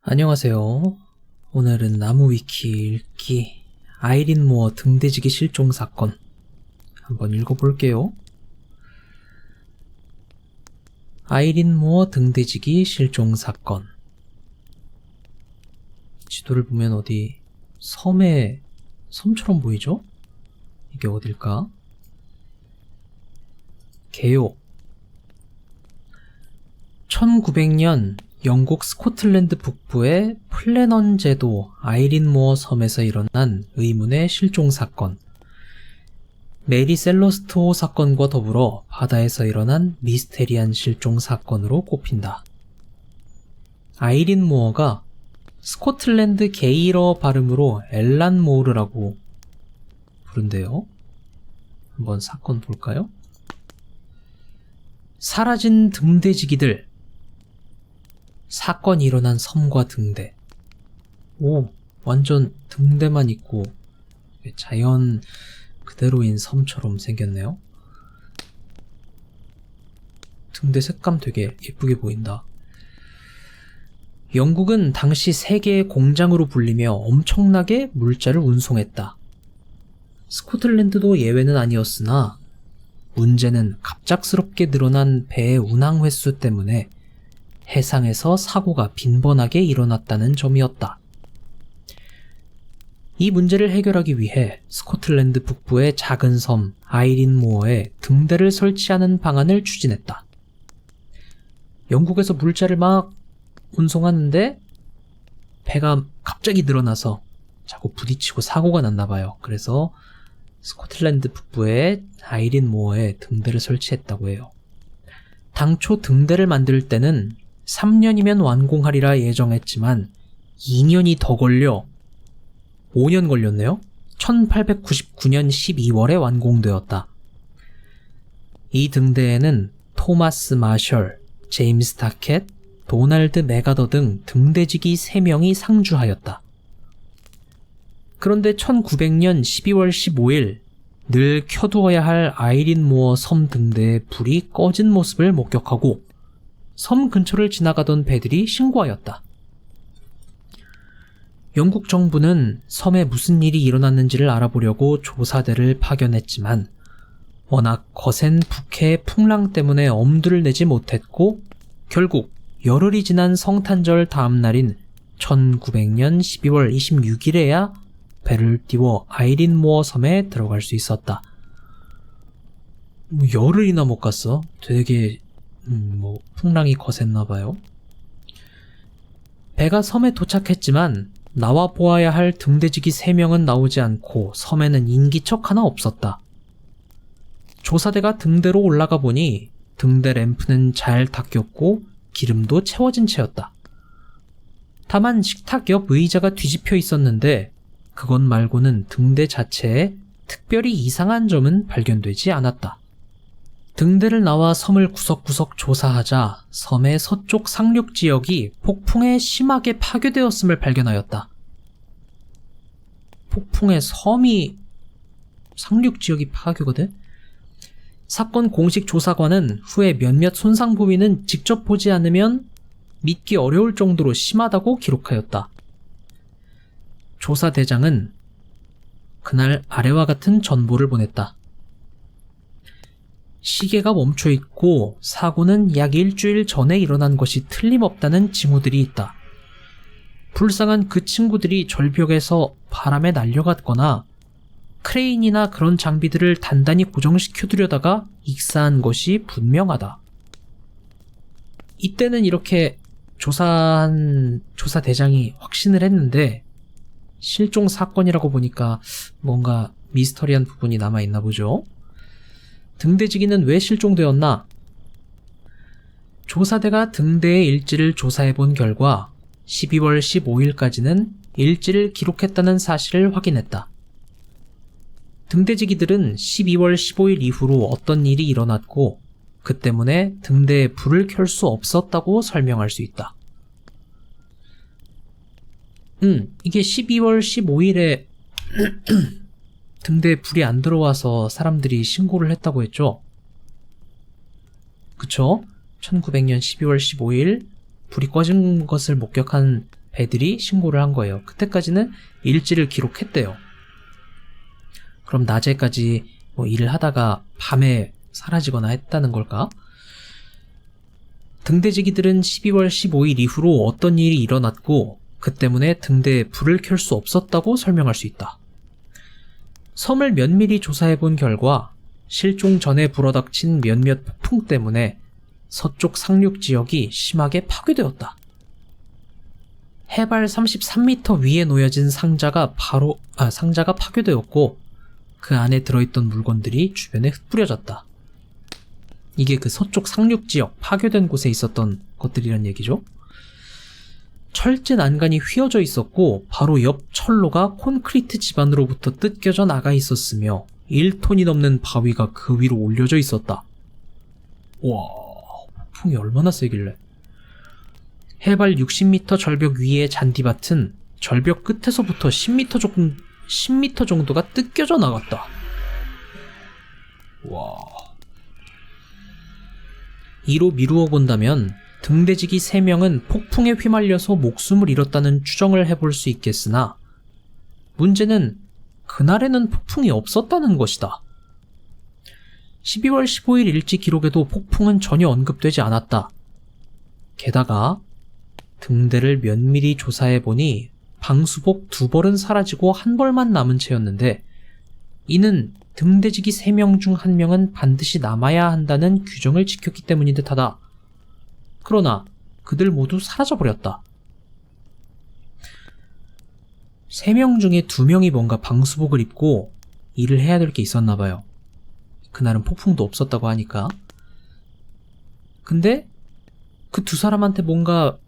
안녕하세요. 오늘은 나무위키 읽기 아이린 무어 등대지기 실종 사건 한번 읽어볼게요. 아이린 무어 등대지기 실종 사건. 지도를 보면 어디 섬처럼 보이죠? 이게 어딜까? 개요. 1900년 영국 스코틀랜드 북부의 플래넌 제도 아이린 무어 섬에서 일어난 의문의 실종 사건. 메리 셀러스트호 사건과 더불어 바다에서 일어난 미스테리한 실종 사건으로 꼽힌다. 아이린 무어가 스코틀랜드 게일어 발음으로 엘란 모르라고 부른대요. 한번 사건 볼까요? 사라진 등대지기들. 사건이 일어난 섬과 등대. 오, 완전 등대만 있고 자연 그대로인 섬처럼 생겼네요. 등대 색감 되게 예쁘게 보인다. 영국은 당시 세계의 공장으로 불리며 엄청나게 물자를 운송했다. 스코틀랜드도 예외는 아니었으나 문제는 갑작스럽게 늘어난 배의 운항 횟수 때문에 해상에서 사고가 빈번하게 일어났다는 점이었다. 이 문제를 해결하기 위해 스코틀랜드 북부의 작은 섬 아이린 무어에 등대를 설치하는 방안을 추진했다. 영국에서 물자를 막 운송하는데 배가 갑자기 늘어나서 자꾸 부딪히고 사고가 났나봐요. 그래서 스코틀랜드 북부의 아이린 무어에 등대를 설치했다고 해요. 당초 등대를 만들 때는 3년이면 완공하리라 예정했지만 2년이 더 걸려 5년 걸렸네요. 1899년 12월에 완공되었다. 이 등대에는 토마스 마셜, 제임스 타켓, 도널드 메가더 등 등대지기 3명이 상주하였다. 그런데 1900년 12월 15일 늘 켜두어야 할 아이린 무어 섬 등대의 불이 꺼진 모습을 목격하고 섬 근처를 지나가던 배들이 신고하였다. 영국 정부는 섬에 무슨 일이 일어났는지를 알아보려고 조사대를 파견했지만 워낙 거센 북해의 풍랑 때문에 엄두를 내지 못했고 결국 열흘이 지난 성탄절 다음 날인 1900년 12월 26일에야 배를 띄워 아이린 무어 섬에 들어갈 수 있었다. 열흘이나 못 갔어? 되게 풍랑이 거셌나봐요. 배가 섬에 도착했지만 나와 보아야 할 등대지기 3명은 나오지 않고 섬에는 인기척 하나 없었다. 조사대가 등대로 올라가 보니 등대 램프는 잘 닦였고 기름도 채워진 채였다. 다만 식탁 옆 의자가 뒤집혀 있었는데 그것 말고는 등대 자체에 특별히 이상한 점은 발견되지 않았다. 등대를 나와 섬을 구석구석 조사하자 섬의 서쪽 상륙 지역이 폭풍에 심하게 파괴되었음을 발견하였다. 폭풍에 섬이 상륙 지역이 파괴거든? 사건 공식 조사관은 후에 몇몇 손상 부위는 직접 보지 않으면 믿기 어려울 정도로 심하다고 기록하였다. 조사대장은 그날 아래와 같은 전보를 보냈다. 시계가 멈춰있고 사고는 약 일주일 전에 일어난 것이 틀림없다는 징후들이 있다. 불쌍한 그 친구들이 절벽에서 바람에 날려갔거나 크레인이나 그런 장비들을 단단히 고정시켜두려다가 익사한 것이 분명하다. 이때는 이렇게 조사대장이 확신을 했는데 실종 사건이라고 보니까 뭔가 미스터리한 부분이 남아있나 보죠. 등대지기는 왜 실종되었나? 조사대가 등대의 일지를 조사해본 결과 12월 15일까지는 일지를 기록했다는 사실을 확인했다. 등대지기들은 12월 15일 이후로 어떤 일이 일어났고 그 때문에 등대에 불을 켤 수 없었다고 설명할 수 있다. 이게 12월 15일에 등대에 불이 안 들어와서 사람들이 신고를 했다고 했죠? 그쵸? 1900년 12월 15일 불이 꺼진 것을 목격한 배들이 신고를 한 거예요. 그때까지는 일지를 기록했대요. 그럼 낮에까지 일을 하다가 밤에 사라지거나 했다는 걸까? 등대지기들은 12월 15일 이후로 어떤 일이 일어났고 그 때문에 등대에 불을 켤 수 없었다고 설명할 수 있다. 섬을 면밀히 조사해본 결과 실종 전에 불어닥친 몇몇 폭풍 때문에 서쪽 상륙 지역이 심하게 파괴되었다. 해발 33m 위에 놓여진 상자가 파괴되었고 그 안에 들어있던 물건들이 주변에 흩뿌려졌다. 이게 그 서쪽 상륙 지역 파괴된 곳에 있었던 것들이란 얘기죠. 철제 난간이 휘어져 있었고 바로 옆 철로가 콘크리트 집안으로부터 뜯겨져 나가 있었으며 1톤이 넘는 바위가 그 위로 올려져 있었다. 와, 폭풍이 얼마나 세길래. 해발 60m 절벽 위의 잔디밭은 절벽 끝에서부터 10m 정도가 뜯겨져 나갔다. 와. 이로 미루어 본다면 등대지기 3명은 폭풍에 휘말려서 목숨을 잃었다는 추정을 해볼 수 있겠으나 문제는 그날에는 폭풍이 없었다는 것이다. 12월 15일 일지 기록에도 폭풍은 전혀 언급되지 않았다. 게다가 등대를 면밀히 조사해보니 방수복 2벌은 사라지고 1벌만 남은 채였는데 이는 등대지기 3명 중 1명은 반드시 남아야 한다는 규정을 지켰기 때문인 듯하다. 그러나 그들 모두 사라져버렸다. 3명 중에 2명이 뭔가 방수복을 입고 일을 해야 될 게 있었나봐요. 그날은 폭풍도 없었다고 하니까. 근데 그 2사람한테 뭔가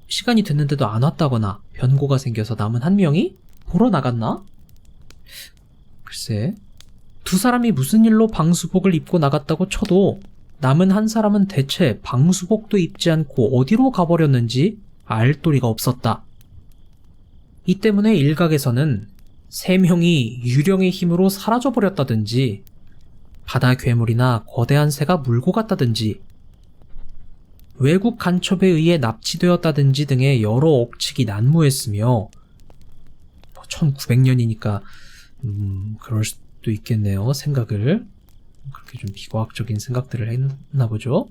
시간이 됐는데도 안 왔다거나 변고가 생겨서 남은 1명이 보러 나갔나? 글쎄, 2사람이 무슨 일로 방수복을 입고 나갔다고 쳐도 남은 1사람은 대체 방수복도 입지 않고 어디로 가버렸는지 알 도리가 없었다. 이 때문에 일각에서는 3명이 유령의 힘으로 사라져버렸다든지 바다 괴물이나 거대한 새가 물고 갔다든지 외국 간첩에 의해 납치되었다든지 등의 여러 억측이 난무했으며 1900년이니까 그럴 수도 있겠네요. 생각을 그렇게 좀 비과학적인 생각들을 했나 보죠.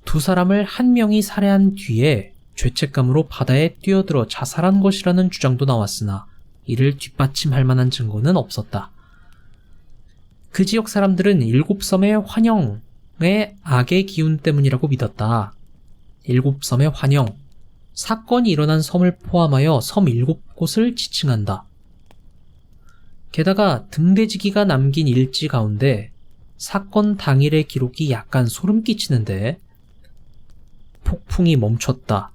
2사람을 1명이 살해한 뒤에 죄책감으로 바다에 뛰어들어 자살한 것이라는 주장도 나왔으나 이를 뒷받침할 만한 증거는 없었다. 그 지역 사람들은 7섬의 환영의 악의 기운 때문이라고 믿었다. 7섬의 환영, 사건이 일어난 섬을 포함하여 섬 7곳을 지칭한다. 게다가 등대지기가 남긴 일지 가운데 사건 당일의 기록이 약간 소름 끼치는데 폭풍이 멈췄다.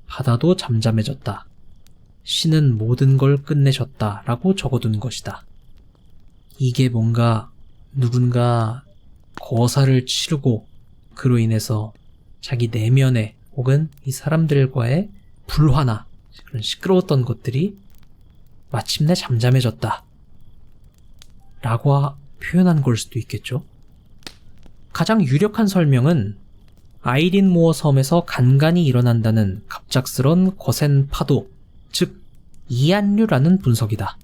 바다도 잠잠해졌다. 신은 모든 걸 끝내셨다 라고 적어둔 것이다. 이게 뭔가 누군가 거사를 치르고 그로 인해서 자기 내면에 혹은 이 사람들과의 불화나 그런 시끄러웠던 것들이 마침내 잠잠해졌다 라고 표현한 걸 수도 있겠죠. 가장 유력한 설명은 아이린 모어 섬에서 간간이 일어난다는 갑작스런 거센 파도, 즉 이안류라는 분석이다.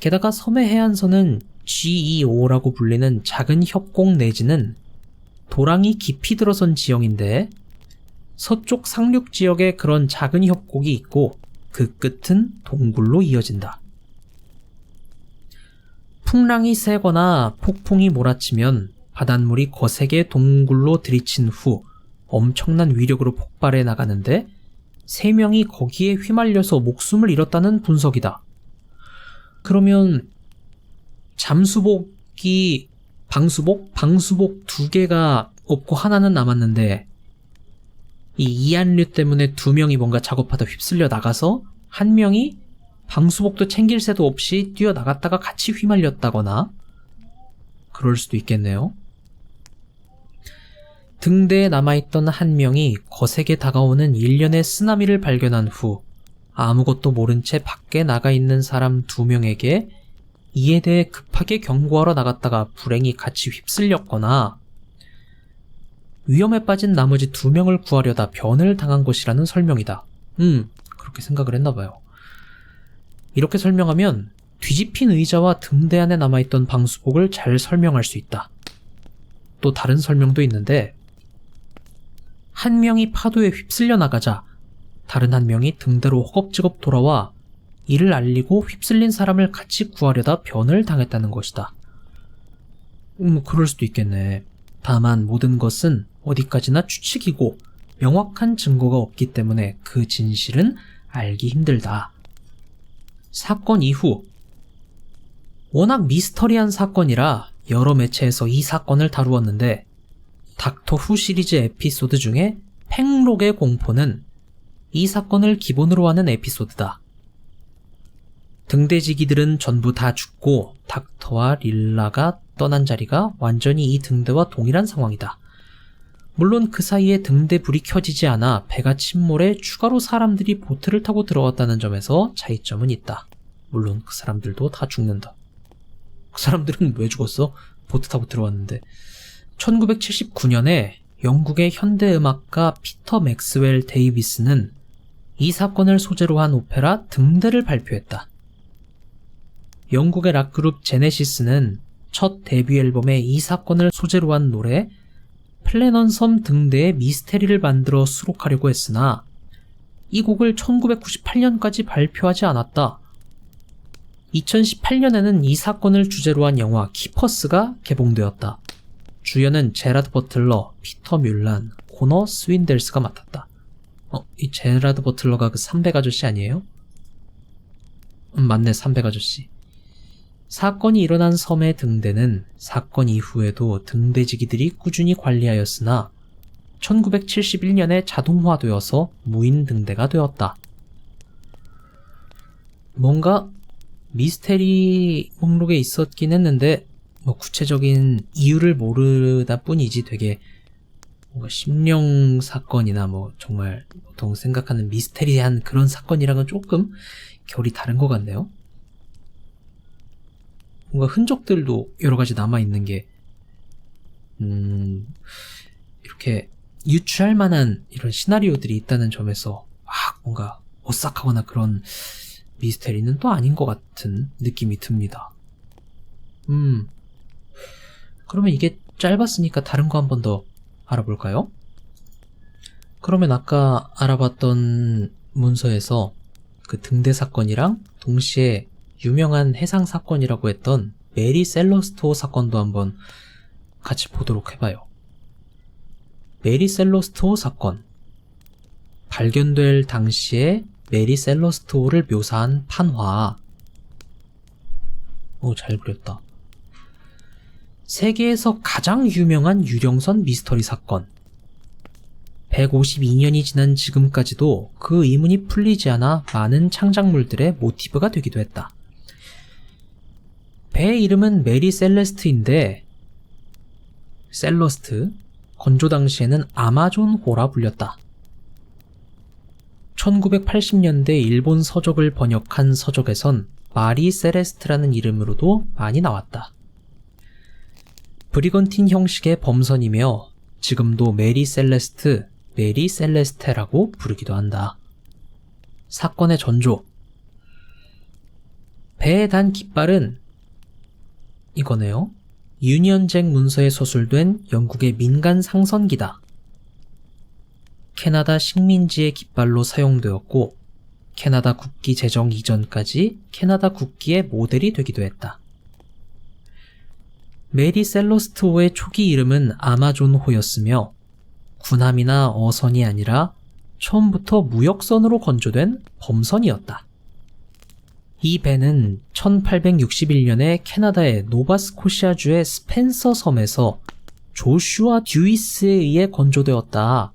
게다가 섬의 해안선은 GEO라고 불리는 작은 협곡 내지는 도랑이 깊이 들어선 지형인데 서쪽 상륙 지역에 그런 작은 협곡이 있고 그 끝은 동굴로 이어진다. 풍랑이 세거나 폭풍이 몰아치면 바닷물이 거세게 동굴로 들이친 후 엄청난 위력으로 폭발해 나가는데 3명이 거기에 휘말려서 목숨을 잃었다는 분석이다. 그러면 잠수복이 방수복 2개가 없고 하나는 남았는데 이 이안류 때문에 2명이 뭔가 작업하다 휩쓸려 나가서 1명이 방수복도 챙길 새도 없이 뛰어나갔다가 같이 휘말렸다거나 그럴 수도 있겠네요. 등대에 남아있던 1명이 거세게 다가오는 일련의 쓰나미를 발견한 후 아무것도 모른 채 밖에 나가 있는 사람 2명에게 이에 대해 급하게 경고하러 나갔다가 불행히 같이 휩쓸렸거나 위험에 빠진 나머지 2명을 구하려다 변을 당한 것이라는 설명이다. 그렇게 생각을 했나봐요. 이렇게 설명하면 뒤집힌 의자와 등대 안에 남아있던 방수복을 잘 설명할 수 있다. 또 다른 설명도 있는데, 한 명이 파도에 휩쓸려 나가자 다른 한 명이 등대로 허겁지겁 돌아와 이를 알리고 휩쓸린 사람을 같이 구하려다 변을 당했다는 것이다. 그럴 수도 있겠네. 다만 모든 것은 어디까지나 추측이고 명확한 증거가 없기 때문에 그 진실은 알기 힘들다. 사건 이후 워낙 미스터리한 사건이라 여러 매체에서 이 사건을 다루었는데, 닥터 후 시리즈 에피소드 중에 팽록의 공포는 이 사건을 기본으로 하는 에피소드다. 등대지기들은 전부 다 죽고 닥터와 릴라가 떠난 자리가 완전히 이 등대와 동일한 상황이다. 물론 그 사이에 등대 불이 켜지지 않아 배가 침몰해 추가로 사람들이 보트를 타고 들어왔다는 점에서 차이점은 있다. 물론 그 사람들도 다 죽는다. 그 사람들은 왜 죽었어? 보트 타고 들어왔는데. 1979년에 영국의 현대음악가 피터 맥스웰 데이비스는 이 사건을 소재로 한 오페라 등대를 발표했다. 영국의 락그룹 제네시스는 첫 데뷔 앨범에 이 사건을 소재로 한 노래 플래넌 섬 등대의 미스테리를 만들어 수록하려고 했으나 이 곡을 1998년까지 발표하지 않았다. 2018년에는 이 사건을 주제로 한 영화 키퍼스가 개봉되었다. 주연은 제라드 버틀러, 피터 뮬란, 코너 스윈델스가 맡았다. 이 제라드 버틀러가 그 300 아저씨 아니에요? 맞네, 300 아저씨. 사건이 일어난 섬의 등대는 사건 이후에도 등대지기들이 꾸준히 관리하였으나 1971년에 자동화되어서 무인 등대가 되었다. 뭔가 미스테리 목록에 있었긴 했는데 구체적인 이유를 모르다 뿐이지 되게 뭔가 심령 사건이나 정말 보통 생각하는 미스테리한 그런 사건이랑은 조금 결이 다른 것 같네요. 뭔가 흔적들도 여러 가지 남아있는 게 이렇게 유추할 만한 이런 시나리오들이 있다는 점에서 뭔가 오싹하거나 그런 미스테리는 또 아닌 것 같은 느낌이 듭니다. 그러면 이게 짧았으니까 다른 거 한 번 더 알아볼까요? 그러면 아까 알아봤던 문서에서 그 등대 사건이랑 동시에 유명한 해상 사건이라고 했던 메리 셀러스토어 사건도 한번 같이 보도록 해봐요. 메리 셀러스토어 사건. 발견될 당시에 메리 셀러스토어를 묘사한 판화. 잘 그렸다. 세계에서 가장 유명한 유령선 미스터리 사건. 152년이 지난 지금까지도 그 의문이 풀리지 않아 많은 창작물들의 모티브가 되기도 했다. 배의 이름은 메리 셀레스트인데 셀러스트, 건조 당시에는 아마존호라 불렸다. 1980년대 일본 서적을 번역한 서적에선 마리 셀레스트라는 이름으로도 많이 나왔다. 브리건틴 형식의 범선이며 지금도 메리 셀레스트, 메리 셀레스테라고 부르기도 한다. 사건의 전조. 배에 단 깃발은 이거네요. 유니언잭 문서에 서술된 영국의 민간 상선기다. 캐나다 식민지의 깃발로 사용되었고 캐나다 국기 제정 이전까지 캐나다 국기의 모델이 되기도 했다. 메리 셀러스트호의 초기 이름은 아마존호였으며 군함이나 어선이 아니라 처음부터 무역선으로 건조된 범선이었다. 이 배는 1861년에 캐나다의 노바스코시아주의 스펜서 섬에서 조슈아 듀이스에 의해 건조되었다.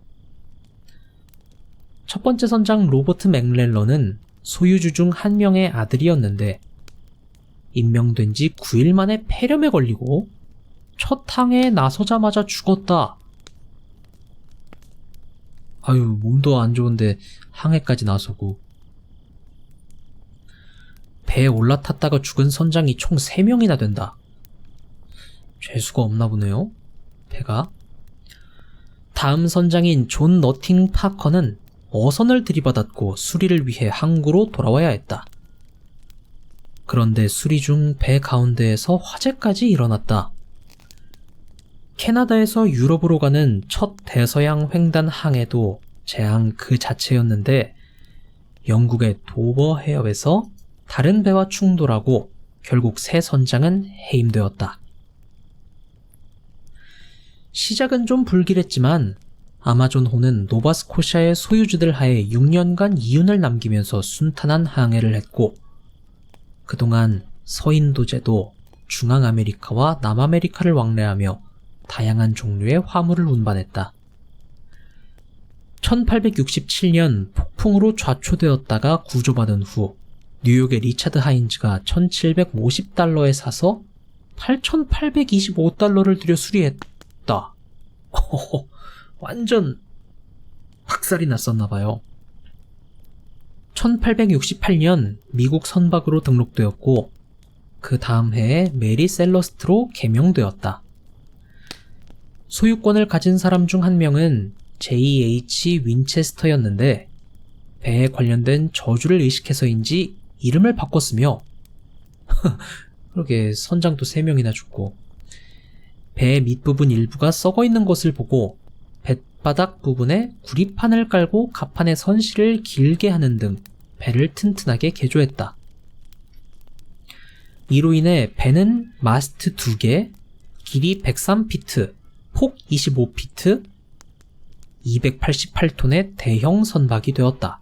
첫 번째 선장 로버트 맥렐런은 소유주 중 한 명의 아들이었는데 임명된 지 9일 만에 폐렴에 걸리고 첫 항해에 나서자마자 죽었다. 몸도 안 좋은데 항해까지 나서고. 배에 올라탔다가 죽은 선장이 총 3명이나 된다. 죄수가 없나 보네요, 배가. 다음 선장인 존 너팅 파커는 어선을 들이받았고 수리를 위해 항구로 돌아와야 했다. 그런데 수리 중 배 가운데에서 화재까지 일어났다. 캐나다에서 유럽으로 가는 첫 대서양 횡단 항해도 재앙 그 자체였는데 영국의 도버 해협에서 다른 배와 충돌하고 결국 새 선장은 해임되었다. 시작은 좀 불길했지만 아마존호는 노바스코샤의 소유주들 하에 6년간 이윤을 남기면서 순탄한 항해를 했고 그동안 서인도제도 중앙아메리카와 남아메리카를 왕래하며 다양한 종류의 화물을 운반했다. 1867년 폭풍으로 좌초되었다가 구조받은 후 뉴욕의 리차드 하인즈가 1750달러에 사서 8825달러를 들여 수리했다. 완전 박살이 났었나봐요. 1868년 미국 선박으로 등록되었고 그 다음 해에 메리 셀러스트로 개명되었다. 소유권을 가진 사람 중 한 명은 J.H. 윈체스터였는데 배에 관련된 저주를 의식해서인지 이름을 바꿨으며 그러게 선장도 3명이나 죽고 배 밑부분 일부가 썩어있는 것을 보고 뱃바닥 부분에 구리판을 깔고 갑판에 선실을 길게 하는 등 배를 튼튼하게 개조했다. 이로 인해 배는 마스트 2개, 길이 103피트, 폭 25피트, 288톤의 대형 선박이 되었다.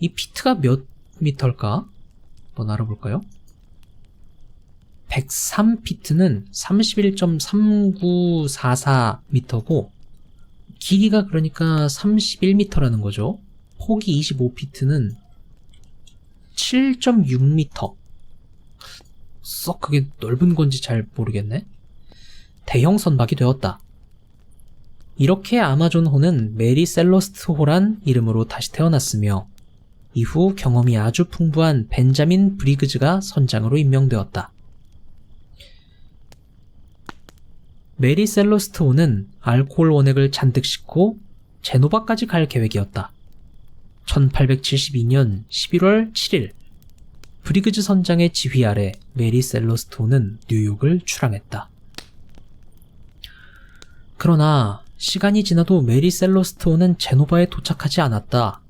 이 피트가 몇 미터일까? 한번 알아볼까요? 103피트는 31.3944m고 길이가 그러니까 31m라는 거죠. 폭이 25피트는 7.6m. 썩 그게 넓은 건지 잘 모르겠네. 대형 선박이 되었다. 이렇게 아마존호는 메리 셀러스트호란 이름으로 다시 태어났으며 이후 경험이 아주 풍부한 벤자민 브리그즈가 선장으로 임명되었다. 메리 셀러스트호는 알코올 원액을 잔뜩 싣고 제노바까지 갈 계획이었다. 1872년 11월 7일 브리그즈 선장의 지휘 아래 메리 셀러스트호는 뉴욕을 출항했다. 그러나 시간이 지나도 메리 셀러스트호는 제노바에 도착하지 않았다.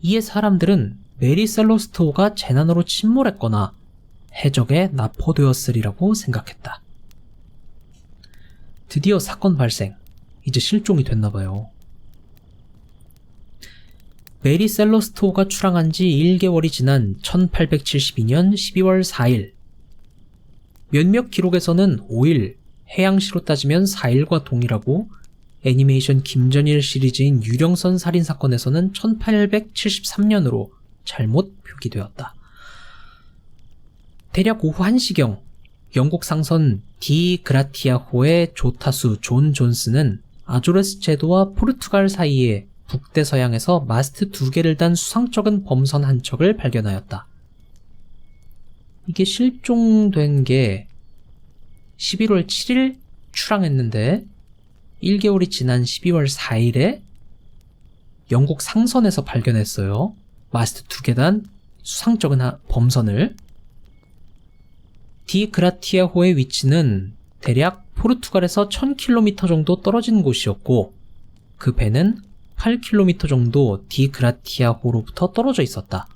이에 사람들은 메리 셀러스트호가 재난으로 침몰했거나 해적에 납포되었으리라고 생각했다. 드디어 사건 발생. 이제 실종이 됐나봐요. 메리 셀러스트호가 출항한 지 1개월이 지난 1872년 12월 4일. 몇몇 기록에서는 5일, 해양시로 따지면 4일과 동일하고 애니메이션 김전일 시리즈인 유령선 살인사건에서는 1873년으로 잘못 표기되었다. 대략 오후 1시경 영국 상선 디 그라티아호의 조타수 존 존스는 아조레스 제도와 포르투갈 사이에 북대서양에서 마스트 2개를 단 수상쩍은 범선 한 척을 발견하였다. 이게 실종된 게 11월 7일 출항했는데 1개월이 지난 12월 4일에 영국 상선에서 발견했어요. 마스트 2개 단 수상쩍은 범선을. 디 그라티아호의 위치는 대략 포르투갈에서 1000km 정도 떨어진 곳이었고 그 배는 8km 정도 디 그라티아호로부터 떨어져 있었다.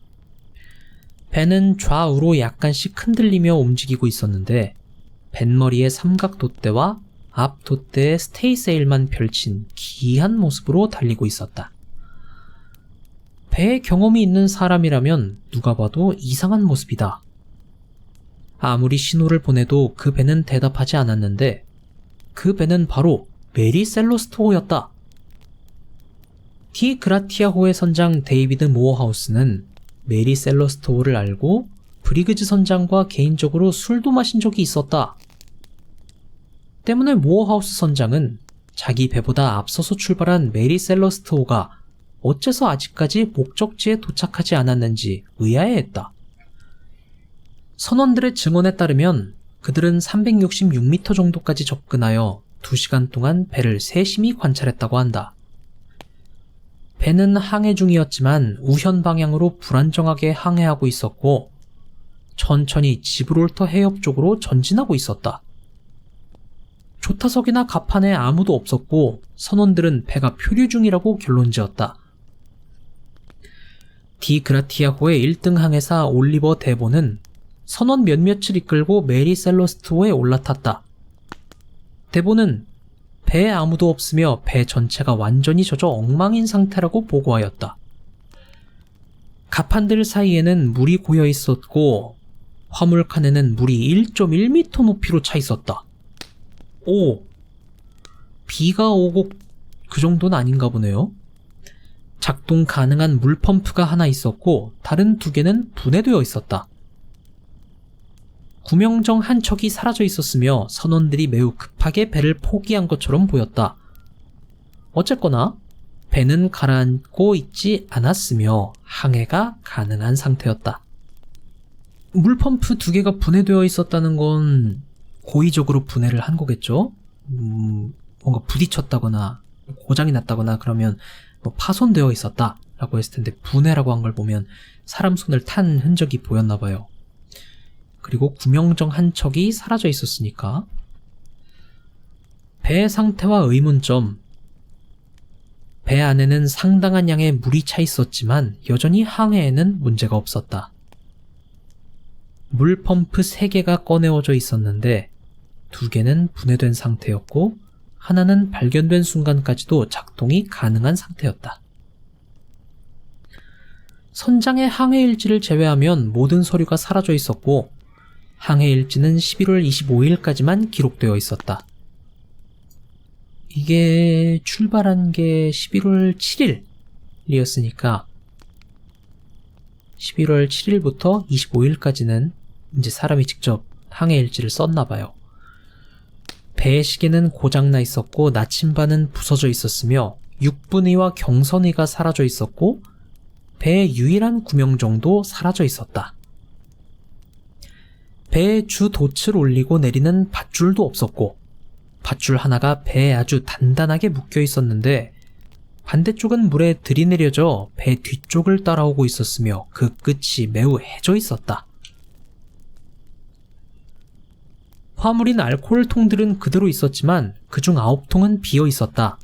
배는 좌우로 약간씩 흔들리며 움직이고 있었는데 뱃머리의 삼각 돛대와 앞 돛대에 스테이세일만 펼친 기이한 모습으로 달리고 있었다. 배에 경험이 있는 사람이라면 누가 봐도 이상한 모습이다. 아무리 신호를 보내도 그 배는 대답하지 않았는데 그 배는 바로 메리 셀러스트호였다. 디 그라티아호의 선장 데이비드 모어하우스는 메리 셀러스트호를 알고 브리그즈 선장과 개인적으로 술도 마신 적이 있었다. 때문에 모어하우스 선장은 자기 배보다 앞서서 출발한 메리 셀러스트호가 어째서 아직까지 목적지에 도착하지 않았는지 의아해했다. 선원들의 증언에 따르면 그들은 366m 정도까지 접근하여 2시간 동안 배를 세심히 관찰했다고 한다. 배는 항해 중이었지만 우현 방향으로 불안정하게 항해하고 있었고 천천히 지브롤터 해협 쪽으로 전진하고 있었다. 조타석이나 갑판에 아무도 없었고 선원들은 배가 표류 중이라고 결론지었다. 디그라티아호의 1등 항해사 올리버 데보는 선원 몇몇을 이끌고 메리 셀러스트호에 올라탔다. 데보는 배에 아무도 없으며 배 전체가 완전히 젖어 엉망인 상태라고 보고하였다. 갑판들 사이에는 물이 고여 있었고 화물칸에는 물이 1.1m 높이로 차 있었다. 오, 비가 오고 그 정도는 아닌가 보네요. 작동 가능한 물펌프가 하나 있었고 다른 2개는 분해되어 있었다. 구명정 한 척이 사라져 있었으며 선원들이 매우 급하게 배를 포기한 것처럼 보였다. 어쨌거나 배는 가라앉고 있지 않았으며 항해가 가능한 상태였다. 물펌프 2개가 분해되어 있었다는 건 고의적으로 분해를 한 거겠죠? 뭔가 부딪혔다거나 고장이 났다거나 그러면 뭐 파손되어 있었다 라고 했을 텐데 분해라고 한 걸 보면 사람 손을 탄 흔적이 보였나 봐요. 그리고 구명정 한 척이 사라져 있었으니까. 배 상태와 의문점. 배 안에는 상당한 양의 물이 차 있었지만 여전히 항해에는 문제가 없었다. 물펌프 3개가 꺼내어져 있었는데 2개는 분해된 상태였고 하나는 발견된 순간까지도 작동이 가능한 상태였다. 선장의 항해일지를 제외하면 모든 서류가 사라져 있었고 항해일지는 11월 25일까지만 기록되어 있었다. 이게 출발한 게 11월 7일이었으니까 11월 7일부터 25일까지는 이제 사람이 직접 항해일지를 썼나봐요. 배의 시계는 고장나 있었고 나침반은 부서져 있었으며 육분의와 경선의가 사라져 있었고 배의 유일한 구명정도 사라져 있었다. 배에 주 돛을 올리고 내리는 밧줄도 없었고 밧줄 하나가 배에 아주 단단하게 묶여 있었는데 반대쪽은 물에 들이내려져 배 뒤쪽을 따라오고 있었으며 그 끝이 매우 해져 있었다. 화물인 알코올통들은 그대로 있었지만 그중 9통은 비어 있었다.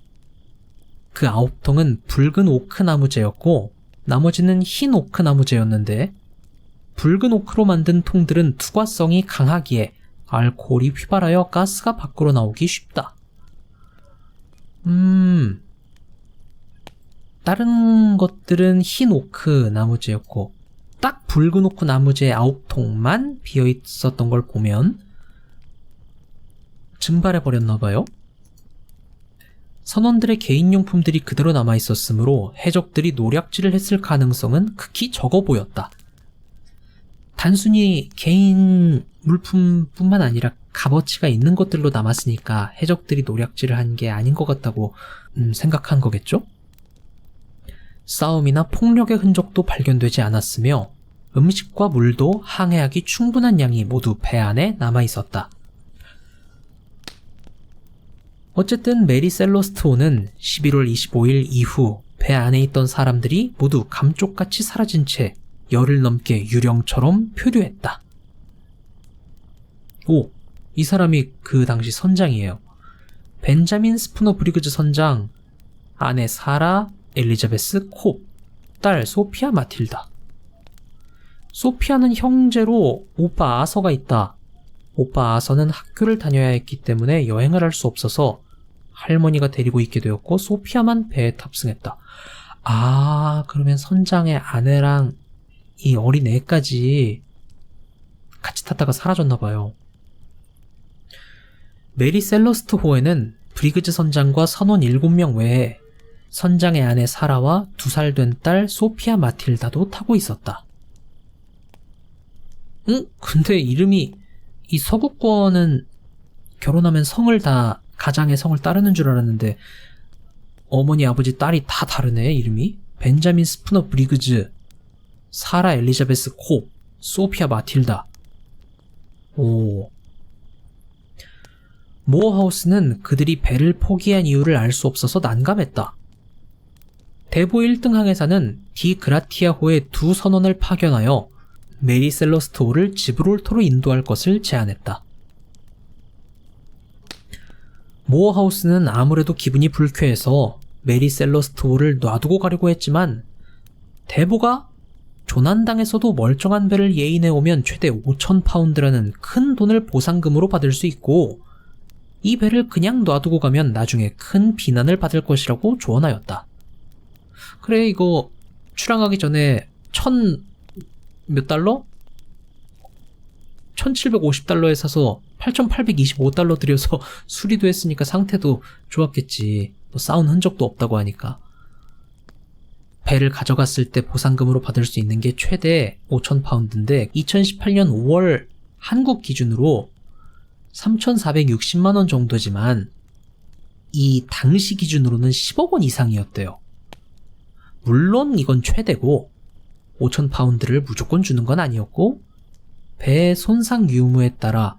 그 9통은 붉은 오크 나무재였고 나머지는 흰 오크 나무재였는데 붉은 오크로 만든 통들은 투과성이 강하기에 알코올이 휘발하여 가스가 밖으로 나오기 쉽다. 다른 것들은 흰 오크 나무재였고 딱 붉은 오크 나무재 9통만 비어 있었던 걸 보면 증발해버렸나봐요. 선원들의 개인용품들이 그대로 남아있었으므로 해적들이 노략질을 했을 가능성은 극히 적어 보였다. 단순히 개인 물품뿐만 아니라 값어치가 있는 것들로 남았으니까 해적들이 노략질을 한 게 아닌 것 같다고 생각한 거겠죠? 싸움이나 폭력의 흔적도 발견되지 않았으며 음식과 물도 항해하기 충분한 양이 모두 배 안에 남아있었다. 어쨌든 메리 셀러스트호는 11월 25일 이후 배 안에 있던 사람들이 모두 감쪽같이 사라진 채 열흘 넘게 유령처럼 표류했다. 오, 이 사람이 그 당시 선장이에요. 벤자민 스푸너 브리그즈 선장, 아내 사라 엘리자베스 콥, 딸 소피아 마틸다. 소피아는 형제로 오빠 아서가 있다. 오빠 아서는 학교를 다녀야 했기 때문에 여행을 할 수 없어서 할머니가 데리고 있게 되었고 소피아만 배에 탑승했다. 아, 그러면 선장의 아내랑 이 어린 애까지 같이 탔다가 사라졌나봐요. 메리 셀러스트호에는 브리그즈 선장과 선원 7명 외에 선장의 아내 사라와 2살 된 딸 소피아 마틸다도 타고 있었다. 근데 이름이 이 서구권은 결혼하면 성을 다 가장의 성을 따르는 줄 알았는데 어머니 아버지 딸이 다 다르네. 이름이 벤자민 스푸너 브리그즈, 사라 엘리자베스 콥, 소피아 마틸다. 오, 모어하우스는 그들이 배를 포기한 이유를 알 수 없어서 난감했다. 대보 1등 항해사는 디그라티아호의 두 선원을 파견하여 메리 셀러스트호를 지브롤터로 인도할 것을 제안했다. 모어하우스는 아무래도 기분이 불쾌해서 메리 셀러스트호를 놔두고 가려고 했지만 대보가 조난당에서도 멀쩡한 배를 예인해오면 최대 5,000파운드라는 큰 돈을 보상금으로 받을 수 있고 이 배를 그냥 놔두고 가면 나중에 큰 비난을 받을 것이라고 조언하였다. 그래, 이거 출항하기 전에 몇 달러? 1750달러에 사서 8825달러 들여서 수리도 했으니까 상태도 좋았겠지. 뭐 싸운 흔적도 없다고 하니까. 배를 가져갔을 때 보상금으로 받을 수 있는 게 최대 5,000파운드인데 2018년 5월 한국 기준으로 3,460만원 정도지만 이 당시 기준으로는 10억 원 이상이었대요. 물론 이건 최대고 5,000파운드를 무조건 주는 건 아니었고 배의 손상 유무에 따라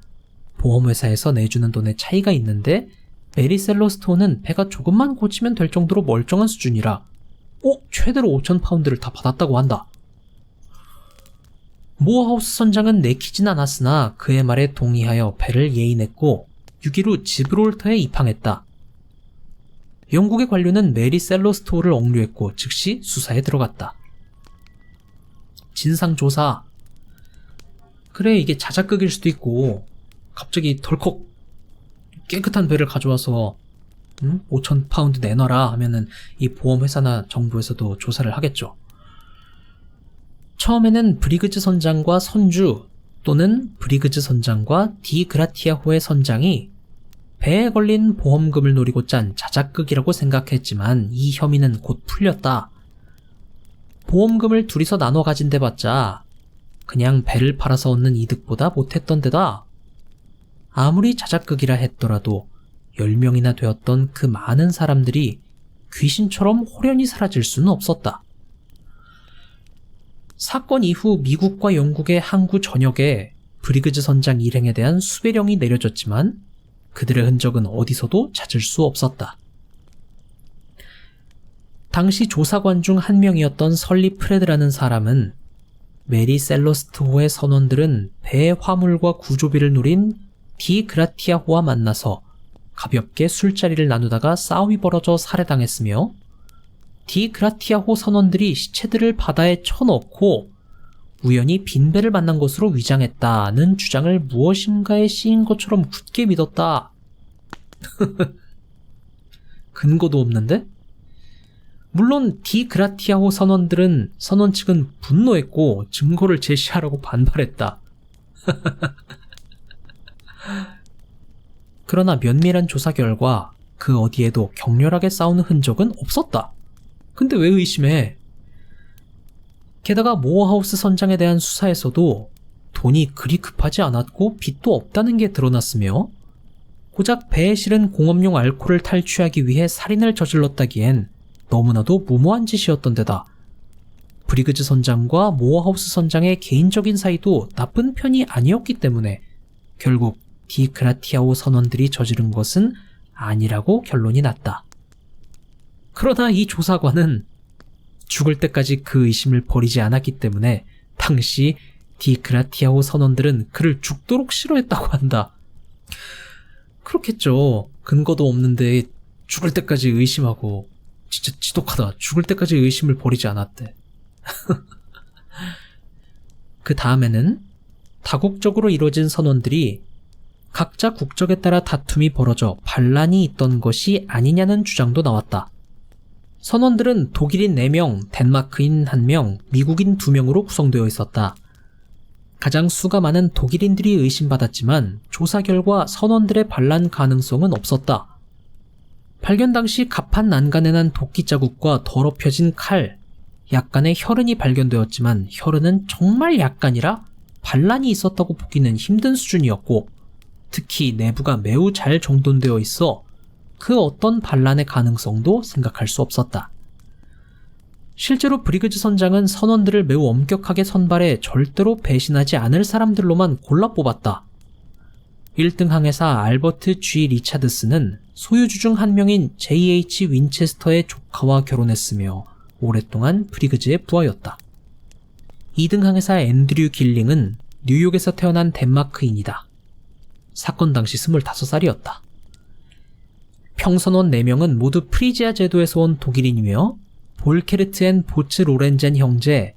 보험회사에서 내주는 돈의 차이가 있는데 메리 셀러스트호는 배가 조금만 고치면 될 정도로 멀쩡한 수준이라 최대로 5,000파운드를 다 받았다고 한다. 모어하우스 선장은 내키진 않았으나 그의 말에 동의하여 배를 예인했고 6일 후 지브롤터에 입항했다. 영국의 관료는 메리 셀러스트호를 억류했고 즉시 수사에 들어갔다. 진상조사. 그래, 이게 자작극일 수도 있고 갑자기 덜컥 깨끗한 배를 가져와서 5,000파운드 내놔라 하면은 이 보험회사나 정부에서도 조사를 하겠죠. 처음에는 브리그즈 선장과 선주 또는 브리그즈 선장과 디그라티아호의 선장이 배에 걸린 보험금을 노리고 짠 자작극이라고 생각했지만 이 혐의는 곧 풀렸다. 보험금을 둘이서 나눠 가진 데봤자 그냥 배를 팔아서 얻는 이득보다 못했던 데다 아무리 자작극이라 했더라도 10명이나 되었던 그 많은 사람들이 귀신처럼 호련히 사라질 수는 없었다. 사건 이후 미국과 영국의 항구 전역에 브리그즈 선장 일행에 대한 수배령이 내려졌지만 그들의 흔적은 어디서도 찾을 수 없었다. 당시 조사관 중 한 명이었던 설리 프레드라는 사람은 메리 셀러스트호의 선원들은 배의 화물과 구조비를 노린 디그라티아호와 만나서 가볍게 술자리를 나누다가 싸움이 벌어져 살해당했으며 디그라티아호 선원들이 시체들을 바다에 쳐넣고 우연히 빈배를 만난 것으로 위장했다는 주장을 무엇인가에 씌인 것처럼 굳게 믿었다. 근거도 없는데? 물론 디그라티아호 선원 측은 분노했고 증거를 제시하라고 반발했다. 그러나 면밀한 조사 결과 그 어디에도 격렬하게 싸우는 흔적은 없었다. 근데 왜 의심해? 게다가 모어하우스 선장에 대한 수사에서도 돈이 그리 급하지 않았고 빚도 없다는 게 드러났으며 고작 배에 실은 공업용 알코올을 탈취하기 위해 살인을 저질렀다기엔 너무나도 무모한 짓이었던 데다 브리그즈 선장과 모어하우스 선장의 개인적인 사이도 나쁜 편이 아니었기 때문에 결국 디그라티아호 선원들이 저지른 것은 아니라고 결론이 났다. 그러나 이 조사관은 죽을 때까지 그 의심을 버리지 않았기 때문에 당시 디그라티아호 선원들은 그를 죽도록 싫어했다고 한다. 그렇겠죠. 근거도 없는데 죽을 때까지 의심하고 진짜 지독하다. 죽을 때까지 의심을 버리지 않았대. 그 다음에는 다국적으로 이루어진 선원들이 각자 국적에 따라 다툼이 벌어져 반란이 있던 것이 아니냐는 주장도 나왔다. 선원들은 독일인 4명, 덴마크인 1명, 미국인 2명으로 구성되어 있었다. 가장 수가 많은 독일인들이 의심받았지만 조사 결과 선원들의 반란 가능성은 없었다. 발견 당시 갑판 난간에 난 도끼 자국과 더럽혀진 칼, 약간의 혈흔이 발견되었지만 혈흔은 정말 약간이라 반란이 있었다고 보기는 힘든 수준이었고 특히 내부가 매우 잘 정돈되어 있어 그 어떤 반란의 가능성도 생각할 수 없었다. 실제로 브리그즈 선장은 선원들을 매우 엄격하게 선발해 절대로 배신하지 않을 사람들로만 골라 뽑았다. 1등 항해사 알버트 G. 리차드스는 소유주 중 한 명인 J.H. 윈체스터의 조카와 결혼했으며 오랫동안 브리그즈의 부하였다. 2등 항해사 앤드류 길링은 뉴욕에서 태어난 덴마크인이다. 사건 당시 25살이었다. 평선원 4명은 모두 프리지아 제도에서 온 독일인이며 볼케르트 앤 보츠 로렌젠 형제,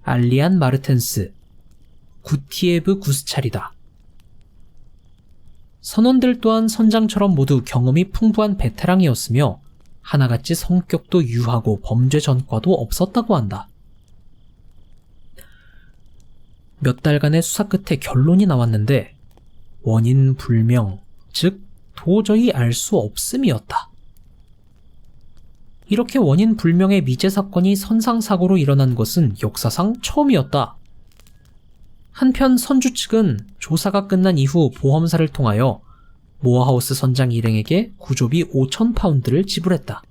알리안 마르텐스, 구티에브 구스찰이다. 선원들 또한 선장처럼 모두 경험이 풍부한 베테랑이었으며 하나같이 성격도 유하고 범죄 전과도 없었다고 한다. 몇 달간의 수사 끝에 결론이 나왔는데 원인 불명, 즉 도저히 알 수 없음이었다. 이렇게 원인 불명의 미제 사건이 선상사고로 일어난 것은 역사상 처음이었다. 한편 선주 측은 조사가 끝난 이후 보험사를 통하여 모어하우스 선장 일행에게 구조비 5,000파운드를 지불했다.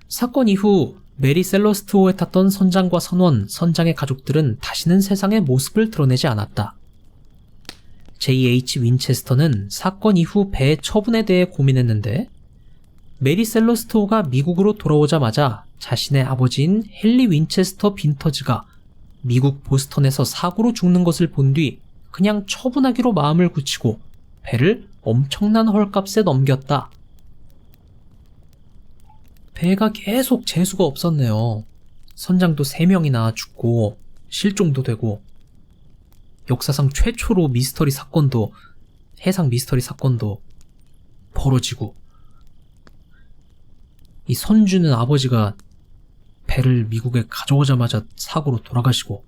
사건 이후 메리 셀러스트호에 탔던 선장과 선원, 선장의 가족들은 다시는 세상의 모습을 드러내지 않았다. J.H. 윈체스터는 사건 이후 배의 처분에 대해 고민했는데 메리 셀러스트호가 미국으로 돌아오자마자 자신의 아버지인 헨리 윈체스터 빈터즈가 미국 보스턴에서 사고로 죽는 것을 본 뒤 그냥 처분하기로 마음을 굳히고 배를 엄청난 헐값에 넘겼다. 배가 계속 재수가 없었네요. 선장도 3명이나 죽고 실종도 되고 역사상 최초로 해상 미스터리 사건도 벌어지고 이 선주는 아버지가 배를 미국에 가져오자마자 사고로 돌아가시고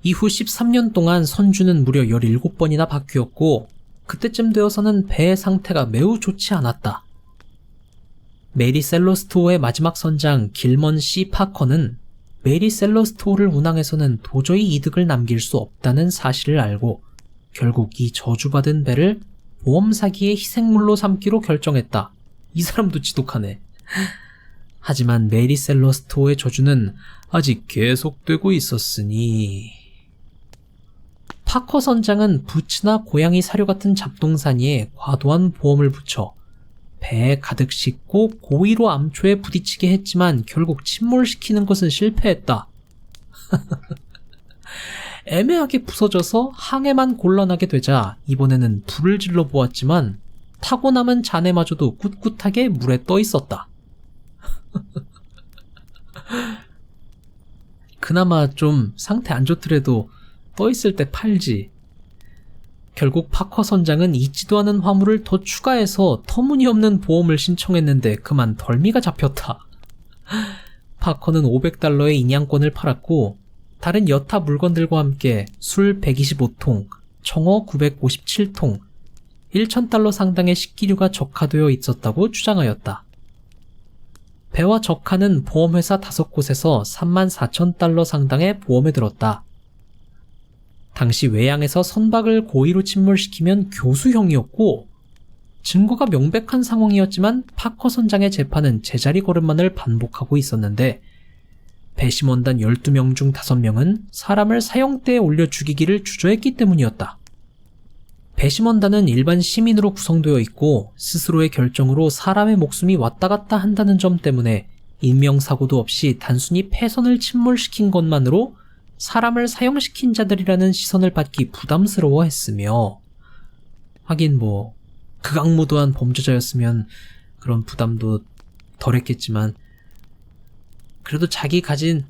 이후 13년 동안 선주는 무려 17번이나 바뀌었고 그때쯤 되어서는 배의 상태가 매우 좋지 않았다. 메리 셀러스트호의 마지막 선장 길먼 C. 파커는 메리 셀러스트호를 운항해서는 도저히 이득을 남길 수 없다는 사실을 알고 결국 이 저주받은 배를 보험 사기의 희생물로 삼기로 결정했다. 이 사람도 지독하네. 하지만 메리 셀러스트호의 저주는 아직 계속되고 있었으니 파커 선장은 부츠나 고양이 사료 같은 잡동사니에 과도한 보험을 붙여 배에 가득 싣고 고의로 암초에 부딪히게 했지만 결국 침몰시키는 것은 실패했다. 애매하게 부서져서 항해만 곤란하게 되자 이번에는 불을 질러 보았지만 타고 남은 잔해마저도 꿋꿋하게 물에 떠 있었다. 그나마 좀 상태 안 좋더라도 떠 있을 때 팔지. 결국 파커 선장은 잊지도 않은 화물을 더 추가해서 터무니없는 보험을 신청했는데 그만 덜미가 잡혔다. 파커는 $500의 인양권을 팔았고 다른 여타 물건들과 함께 술 125통, 청어 957통, $1,000 상당의 식기류가 적화되어 있었다고 주장하였다. 배와 적화는 보험회사 5곳에서 $34,000 상당의 보험에 들었다. 당시 외양에서 선박을 고의로 침몰시키면 교수형이었고 증거가 명백한 상황이었지만 파커 선장의 재판은 제자리 걸음만을 반복하고 있었는데 배심원단 12명 중 5명은 사람을 사형대에 올려 죽이기를 주저했기 때문이었다. 배심원단은 일반 시민으로 구성되어 있고 스스로의 결정으로 사람의 목숨이 왔다 갔다 한다는 점 때문에 인명사고도 없이 단순히 폐선을 침몰시킨 것만으로 사람을 사형시킨 자들이라는 시선을 받기 부담스러워했으며 하긴 극악무도한 범죄자였으면 그런 부담도 덜했겠지만 그래도 자기 가진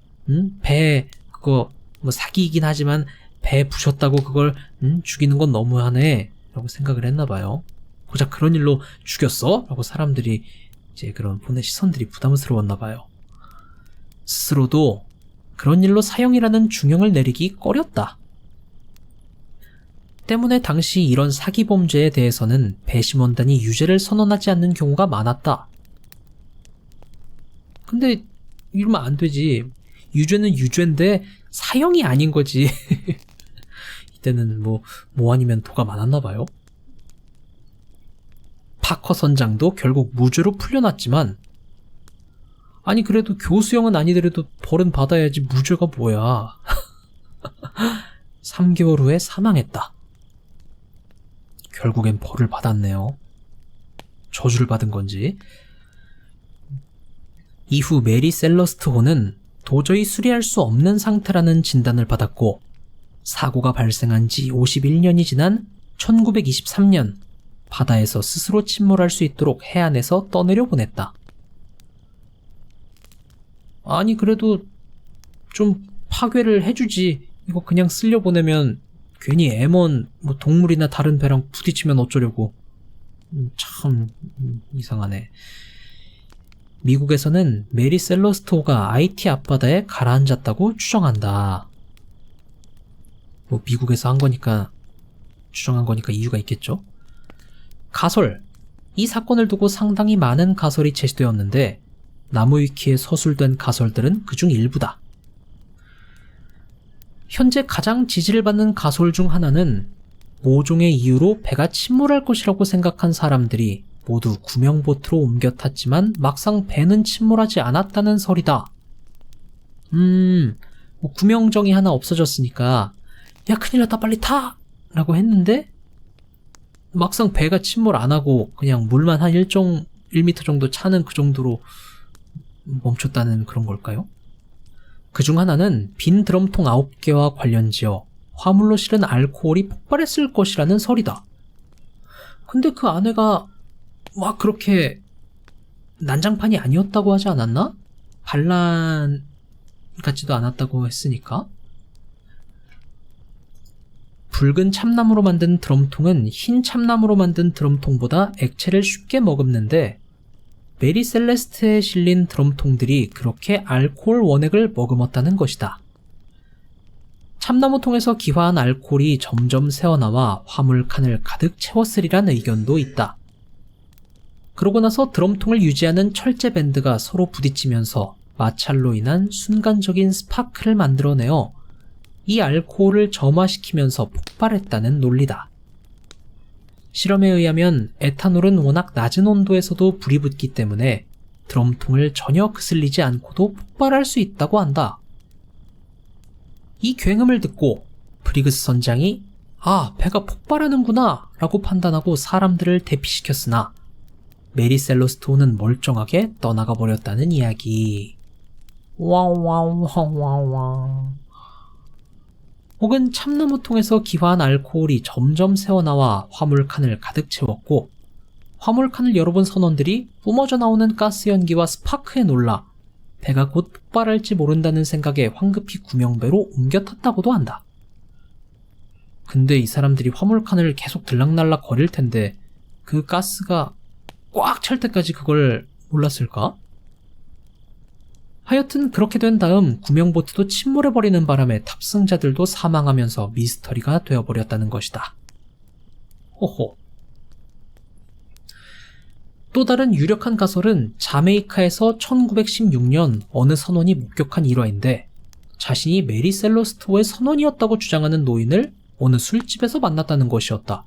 배 그거 사기이긴 하지만 배 부셨다고 그걸 죽이는 건 너무하네 라고 생각을 했나봐요. 고작 그런 일로 죽였어? 라고 사람들이 이제 그런 보는 시선들이 부담스러웠나봐요. 스스로도 그런 일로 사형이라는 중형을 내리기 꺼렸다. 때문에 당시 이런 사기 범죄에 대해서는 배심원단이 유죄를 선언하지 않는 경우가 많았다. 근데 이러면 안 되지. 유죄는 유죄인데 사형이 아닌 거지. 이때는 뭐 아니면 도가 많았나 봐요. 파커 선장도 결국 무죄로 풀려났지만 아니 그래도 교수형은 아니더라도 벌은 받아야지 무죄가 뭐야. 3개월 후에 사망했다. 결국엔 벌을 받았네요. 저주를 받은 건지. 이후 메리 셀러스트 호는 도저히 수리할 수 없는 상태라는 진단을 받았고, 사고가 발생한 지 51년이 지난 1923년 바다에서 스스로 침몰할 수 있도록 해안에서 떠내려 보냈다. 아니 그래도 좀 파괴를 해주지. 이거 그냥 쓸려 보내면 괜히 M1 뭐 동물이나 다른 배랑 부딪히면 어쩌려고. 참 이상하네. 미국에서는 메리 셀러스트호가 아이티 앞바다에 가라앉았다고 추정한다. 뭐 미국에서 한 거니까 추정한 거니까 이유가 있겠죠. 가설. 이 사건을 두고 상당히 많은 가설이 제시되었는데 나무위키에 서술된 가설들은 그중 일부다. 현재 가장 지지를 받는 가설 중 하나는 모종의 이유로 배가 침몰할 것이라고 생각한 사람들이 모두 구명보트로 옮겨 탔지만 막상 배는 침몰하지 않았다는 설이다. 뭐 구명정이 하나 없어졌으니까 야 큰일 났다 빨리 타! 라고 했는데 막상 배가 침몰 안 하고 그냥 물만 한 1m 정도 차는 그 정도로 멈췄다는 그런 걸까요? 그중 하나는 빈 드럼통 9개와 관련지어 화물로 실은 알코올이 폭발했을 것이라는 설이다. 근데 그 안에가 막 그렇게 난장판이 아니었다고 하지 않았나? 반란 같지도 않았다고 했으니까. 붉은 참나무로 만든 드럼통은 흰 참나무로 만든 드럼통보다 액체를 쉽게 머금는데 메리 셀레스트에 실린 드럼통들이 그렇게 알코올 원액을 머금었다는 것이다. 참나무통에서 기화한 알코올이 점점 새어나와 화물칸을 가득 채웠으리란 의견도 있다. 그러고 나서 드럼통을 유지하는 철제 밴드가 서로 부딪히면서 마찰로 인한 순간적인 스파크를 만들어내어 이 알코올을 점화시키면서 폭발했다는 논리다. 실험에 의하면 에탄올은 워낙 낮은 온도에서도 불이 붙기 때문에 드럼통을 전혀 그슬리지 않고도 폭발할 수 있다고 한다. 이 굉음을 듣고 브리그스 선장이 배가 폭발하는구나 라고 판단하고 사람들을 대피시켰으나 메리 셀러스트호는 멀쩡하게 떠나가 버렸다는 이야기. 와와와와와. 혹은 참나무통에서 기화한 알코올이 점점 새어나와 화물칸을 가득 채웠고 화물칸을 열어본 선원들이 뿜어져 나오는 가스 연기와 스파크에 놀라 배가 곧 폭발할지 모른다는 생각에 황급히 구명배로 옮겨 탔다고도 한다. 근데 이 사람들이 화물칸을 계속 들락날락 거릴 텐데 그 가스가 꽉 찰 때까지 그걸 몰랐을까? 하여튼 그렇게 된 다음 구명보트도 침몰해버리는 바람에 탑승자들도 사망하면서 미스터리가 되어버렸다는 것이다. 호호. 또 다른 유력한 가설은 자메이카에서 1916년 어느 선원이 목격한 일화인데 자신이 메리 셀러스트호의 선원이었다고 주장하는 노인을 어느 술집에서 만났다는 것이었다.